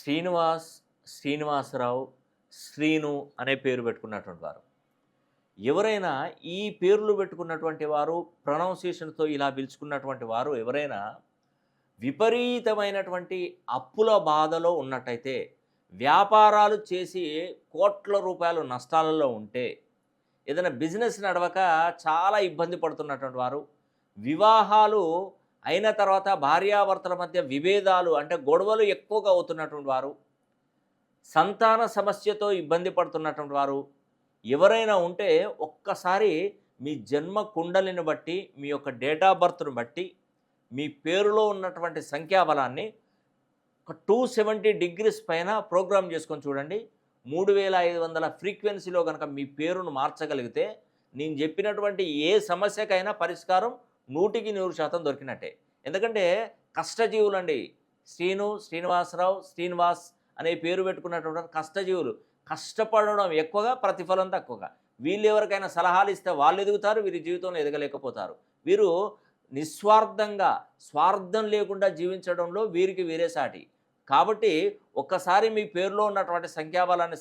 శ్రీనివాస్, శ్రీనివాసరావు, శ్రీను అనే పేరు పెట్టుకున్నటువంటి వారు. ఎవరైనా ఈ పేర్లు పెట్టుకున్నటువంటి వారు ప్రొనౌన్సియేషన్‌తో ఇలా పిలుచుకున్నటువంటి వారు ఎవరైనా విపరీతమైనటువంటి అప్పుల బాధలో ఉన్నట్టయితే, వ్యాపారాలు చేసి కోట్ల రూపాయలు నష్టాలలో ఉంటే, ఏదైనా బిజినెస్ నడవక చాలా ఇబ్బంది పడుతున్నటువంటి వారు, వివాహాలు అయిన తర్వాత భార్యాభర్తల మధ్య విభేదాలు అంటే గొడవలు ఎక్కువగా అవుతున్నటువంటి వారు, సంతాన సమస్యతో ఇబ్బంది పడుతున్నటువంటి వారు ఎవరైనా ఉంటే ఒక్కసారి మీ జన్మ కుండలిని బట్టి, మీ యొక్క డేట్ ఆఫ్ బర్త్‌ను బట్టి, మీ పేరులో ఉన్నటువంటి సంఖ్యాబలాన్ని ఒక 270 డిగ్రీస్ పైన ప్రోగ్రామ్ చేసుకొని చూడండి. 3500 ఫ్రీక్వెన్సీలో గనక మీ పేరును మార్చగలిగితే, నేను చెప్పినటువంటి ఏ సమస్యకైనా పరిష్కారం 100% దొరికినట్టే. ఎందుకంటే కష్టజీవులండి. శ్రీను, శ్రీనివాసరావు, శ్రీనివాస్ అనే పేరు పెట్టుకున్నటువంటి కష్టజీవులు. కష్టపడడం ఎక్కువగా, ప్రతిఫలం తక్కువగా. వీళ్ళు ఎవరికైనా సలహాలు ఇస్తే వాళ్ళు ఎదుగుతారు, వీరి జీవితంలో ఎదగలేకపోతారు. వీరు నిస్వార్థంగా, స్వార్థం లేకుండా జీవించడంలో వీరికి వీరే సాటి. కాబట్టి ఒక్కసారి మీ పేరులో ఉన్నటువంటి సంఖ్యాబలాన్ని